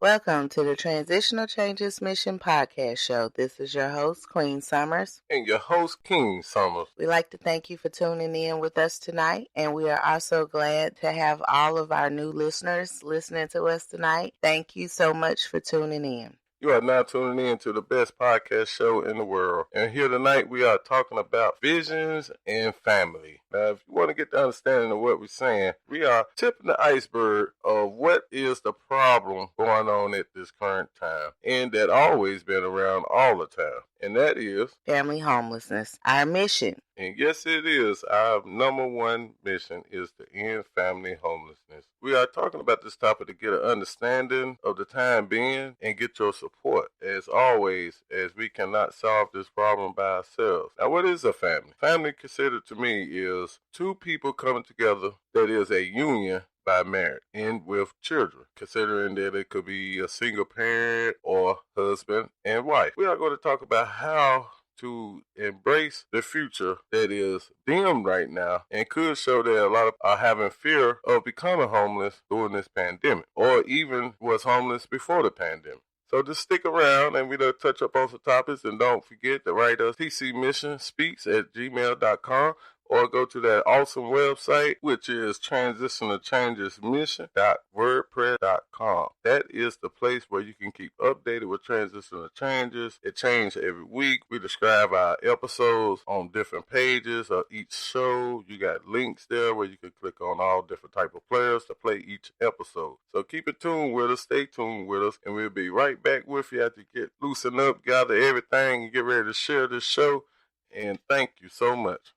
Welcome to the Transitional Changes Mission podcast show. This is your host, Queen Summers. And your host, King Summers. We'd like to thank you for tuning in with us tonight. And we are also glad to have all of our new listeners listening to us tonight. Thank you so much for tuning in. You are now tuning in to the best podcast show in the world. And here tonight we are talking about visions and family. Now, if you want to get the understanding of what we're saying, we are tipping the iceberg of what is the problem going on at this current time. And that always been around all the time. And that is family homelessness, our mission. And yes, it is. Our number one mission is to end family homelessness. We are talking about this topic to get an understanding of the time being and get your support. As always, as we cannot solve this problem by ourselves. Now, what is a family? Family considered to me is two people coming together that is a union by marriage and with children, considering that it could be a single parent or husband and wife. We are going to talk about how to embrace the future that is dim right now and could show that a lot of are having fear of becoming homeless during this pandemic or even was homeless before the pandemic. So just stick around and we'll touch up on some topics, and don't forget to write us tcmissionspeaks@gmail.com or go to that awesome website, which is transitionalchangesmission.wordpress.com. That is the place where you can keep updated with transitional changes. It changes every week. We describe our episodes on different pages of each show. You got links there where you can click on all different type of players to play each episode. So keep it tuned with us, stay tuned with us, and we'll be right back with you after you get loosened up, gather everything, and get ready to share this show. And thank you so much.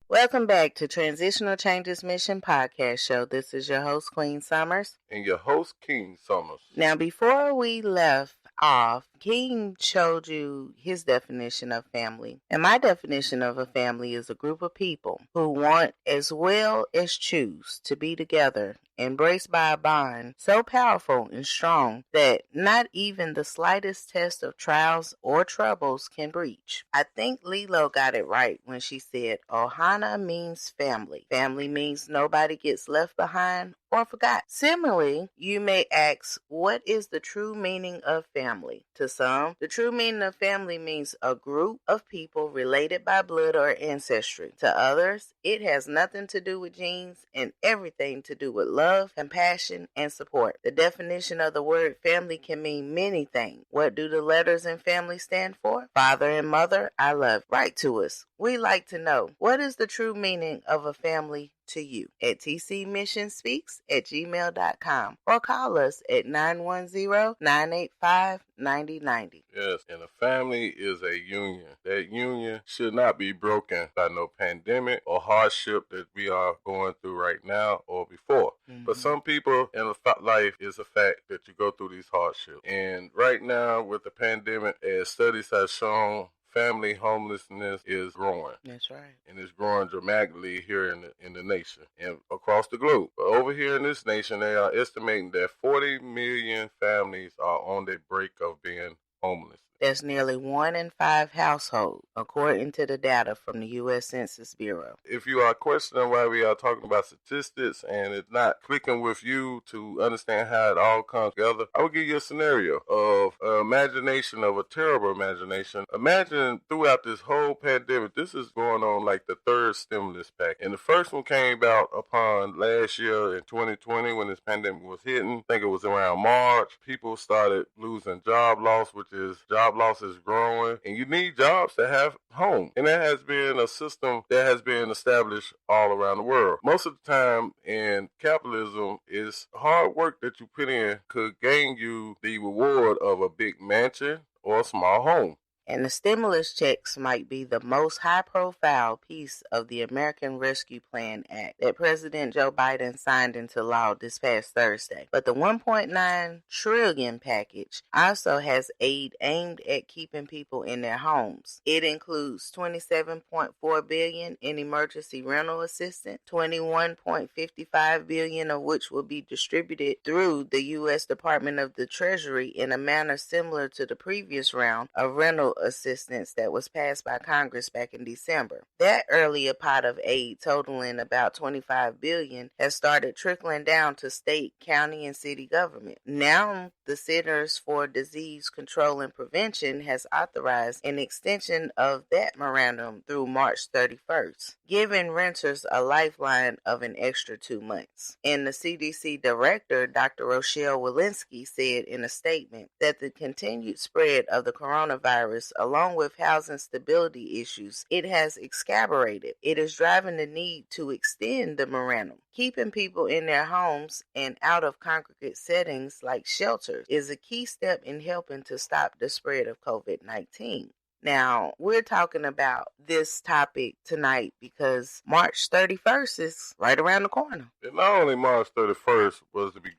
Welcome back to Transitional Changes Mission podcast show. This is your host, Queen Summers. And your host, King Summers. Now, before we left off, King showed you his definition of family. And my definition of a family is a group of people who want as well as choose to be together, embraced by a bond so powerful and strong that not even the slightest test of trials or troubles can breach. I think Lilo got it right when she said, Ohana means family. Family means nobody gets left behind or forgot. Similarly, you may ask, what is the true meaning of family? To some, the true meaning of family means a group of people related by blood or ancestry. To others, it has nothing to do with genes and everything to do with love, compassion, and support. The definition of the word family can mean many things. What do the letters in family stand for? Father and mother, I love. Write to us. We like to know, what is the true meaning of a family to you? At tcmissionspeaks@gmail.com or call us at 910-985-9090. Yes, and a family is a union. That union should not be broken by no pandemic or hardship that we are going through right now or before. Mm-hmm. But some people in life is a fact that you go through these hardships. And right now with the pandemic, as studies have shown, family homelessness is growing. That's right. And it's growing dramatically here in the nation and across the globe. But over here in this nation, they are estimating that 40 million families are on the brink of being homeless. That's nearly 1 in 5 households, according to the data from the U.S. Census Bureau. If you are questioning why we are talking about statistics and it's not clicking with you to understand how it all comes together, I will give you a scenario of imagination, of a terrible imagination. Imagine throughout this whole pandemic, this is going on like the third stimulus pack. And the first one came about upon last year in 2020 when this pandemic was hitting. I think it was around March. People started losing job loss, which is job job loss is growing, and you need jobs to have home. And that has been a system that has been established all around the world. Most of the time in capitalism, is hard work that you put in could gain you the reward of a big mansion or a small home. And the stimulus checks might be the most high-profile piece of the American Rescue Plan Act that President Joe Biden signed into law this past Thursday. But the $1.9 trillion package also has aid aimed at keeping people in their homes. It includes $27.4 billion in emergency rental assistance, $21.55 billion of which will be distributed through the U.S. Department of the Treasury in a manner similar to the previous round of rental assistance that was passed by Congress back in December. That earlier pot of aid, totaling about $25 billion, has started trickling down to state, county, and city government. Now, the Centers for Disease Control and Prevention has authorized an extension of that memorandum through March 31st, giving renters a lifeline of an extra 2 months. And the CDC director, Dr. Rochelle Walensky, said in a statement that the continued spread of the coronavirus, along with housing stability issues, it has exacerbated. It is driving the need to extend the memorandum. Keeping people in their homes and out of congregate settings like shelters is a key step in helping to stop the spread of COVID-19. Now, we're talking about this topic tonight because March 31st is right around the corner. And not only March 31st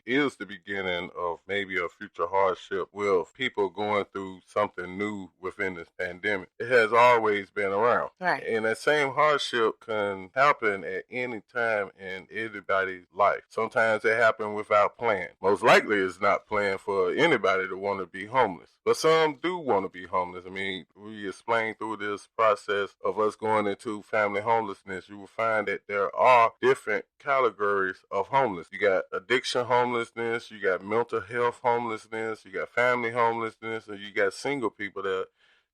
is the beginning of maybe a future hardship with people going through something new within this pandemic. It has always been around. Right. And that same hardship can happen at any time in anybody's life. Sometimes it happens without plan. Most likely it's not planned for anybody to want to be homeless. But some do want to be homeless. I mean, we explained through this process of us going into family homelessness, you will find that there are different categories of homeless. You got addiction homelessness, you got mental health homelessness, you got family homelessness, and you got single people that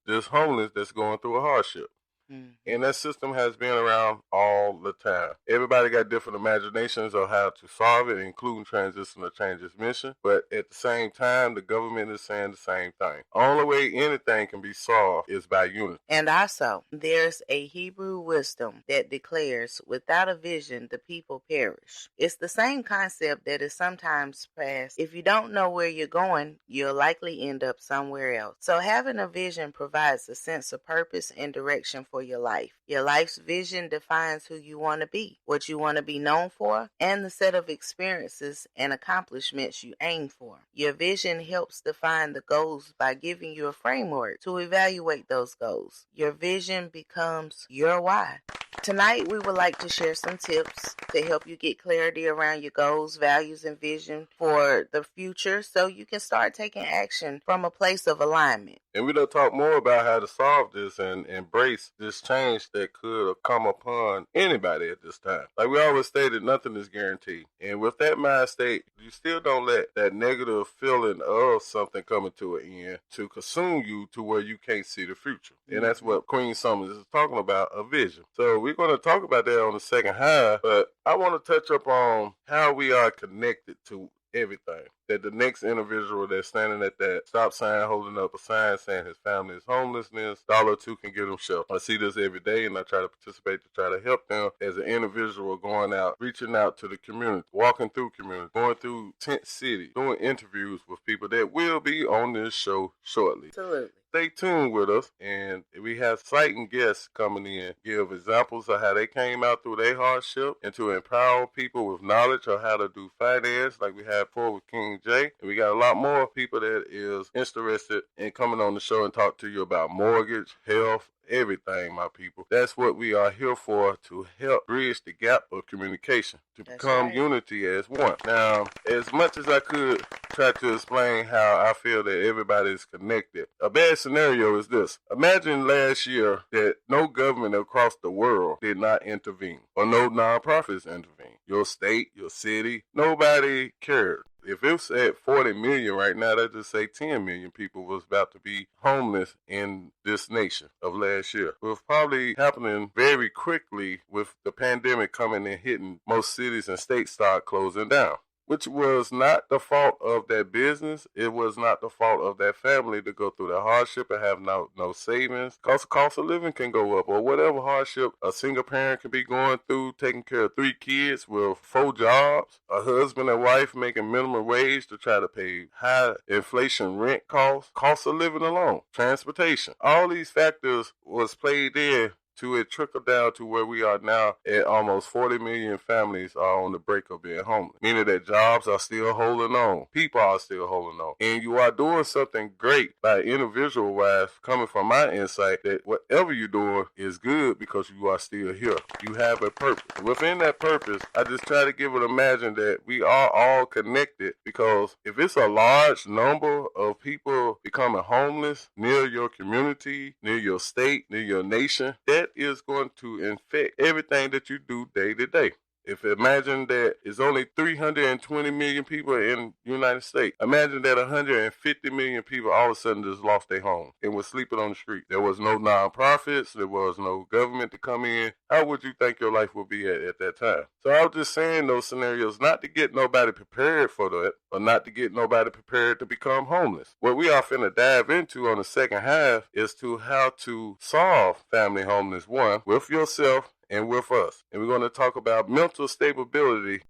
just homeless that's going through a hardship. Mm-hmm. And that system has been around all the time. Everybody got different imaginations of how to solve it, including Transitional Changes Mission. But at the same time, the government is saying the same thing. Only way anything can be solved is by unity. And also, there's a Hebrew wisdom that declares, without a vision, the people perish. It's the same concept that is sometimes passed. If you don't know where you're going, you'll likely end up somewhere else. So having a vision provides a sense of purpose and direction for your life. Your life's vision defines who you want to be, what you want to be known for, and the set of experiences and accomplishments you aim for. Your vision helps define the goals by giving you a framework to evaluate those goals. Your vision becomes your why. Tonight, we would like to share some tips to help you get clarity around your goals, values, and vision for the future so you can start taking action from a place of alignment. And we're going to talk more about how to solve this and embrace this change that could come upon anybody at this time. Like we always stated, nothing is guaranteed. And with that mind state, you still don't let that negative feeling of something coming to an end to consume you to where you can't see the future. And that's what Queen Summers is talking about, a vision. So we're going to talk about that on the second half, but I want to touch up on how we are connected to everything. That the next individual that's standing at that stop sign holding up a sign saying his family is homelessness, $2 can get them shelter. I see this every day and I try to participate to try to help them as an individual going out, reaching out to the community, walking through community, going through tent city, doing interviews with people that will be on this show shortly. Absolutely. Stay tuned with us, and we have exciting guests coming in, give examples of how they came out through their hardship and to empower people with knowledge of how to do finance, like we had before with King Jay. And we got a lot more people that is interested in coming on the show and talk to you about mortgage, health, everything, my people. That's what we are here for, to help bridge the gap of communication, to become unity as one. Now, as much as I could try to explain how I feel that everybody is connected, a bad scenario is this. Imagine last year that no government across the world did not intervene, or no nonprofits intervene. Your state, your city, nobody cared. If it's at 40 million right now, that just say 10 million people was about to be homeless in this nation of last year. It was probably happening very quickly with the pandemic coming and hitting most cities and states start closing down. which was not the fault of that business. It was not the fault of that family to go through the hardship and have no savings. Cost of living can go up, or whatever hardship a single parent could be going through, taking care of 3 kids with 4 jobs, a husband and wife making minimum wage to try to pay high inflation rent costs, cost of living alone, transportation. All these factors was played in to it trickle down to where we are now at almost 40 million families are on the brink of being homeless, meaning that jobs are still holding on. People are still holding on. And you are doing something great by individual-wise, coming from my insight, that whatever you're doing is good because you are still here. You have a purpose. Within that purpose, I just try to give it imagine that we are all connected, because if it's a large number of people becoming homeless near your community, near your state, near your nation, that is going to infect everything that you do day to day. If imagine that it's only 320 million people in the United States, imagine that 150 million people all of a sudden just lost their home and was sleeping on the street. There was no nonprofits, there was no government to come in. How would you think your life would be at that time? So I was just saying those scenarios not to get nobody prepared for that, or not to get nobody prepared to become homeless. What we are finna dive into on the second half is to how to solve family homeless, one, with yourself and with us. And we're going to talk about mental stability.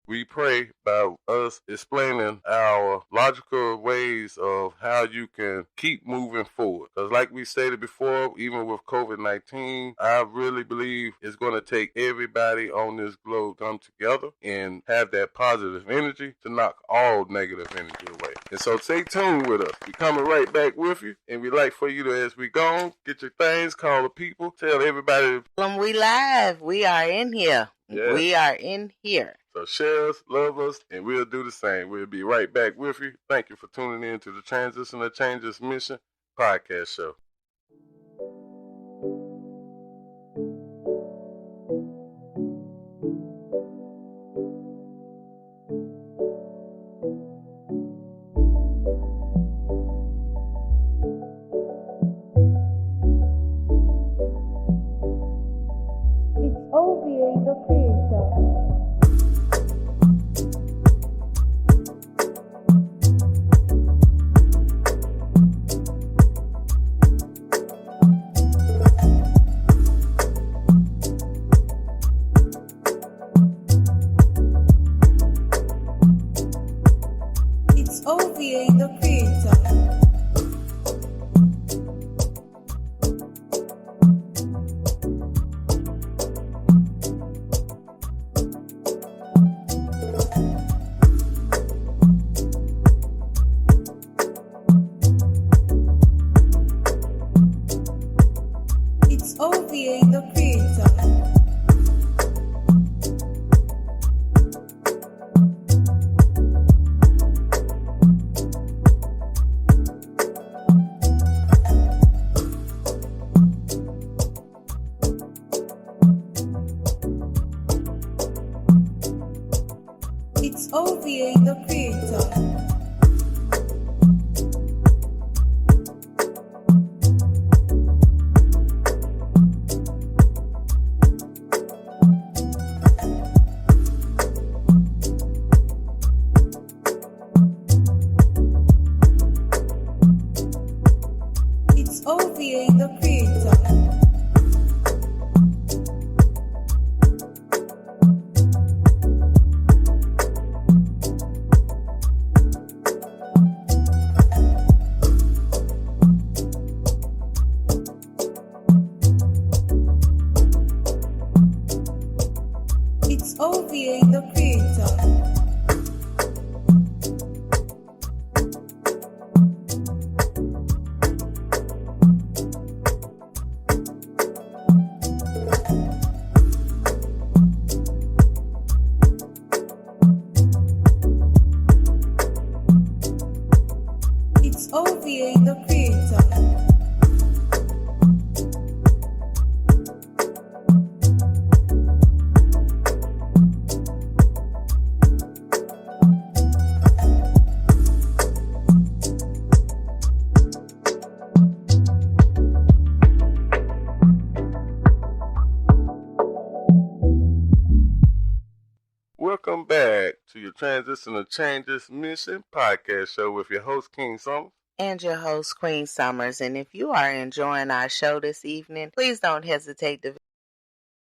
We pray by us explaining our logical ways of how you can keep moving forward. Because like we stated before, even with COVID-19, I really believe it's going to take everybody on this globe come together and have that positive energy to knock all negative energy away. And so stay tuned with us. We're coming right back with you. And we'd like for you to, as we go, get your things, call the people, tell everybody. We live. We are in here. Yes. We are in here. So share us, love us, and we'll do the same. We'll be right back with you. Thank you for tuning in to the Transitional Changes Mission podcast show. Welcome back to your Transitional Changes Mission podcast show with your host, King Summers. And your host, Queen Summers. And if you are enjoying our show this evening, please don't hesitate to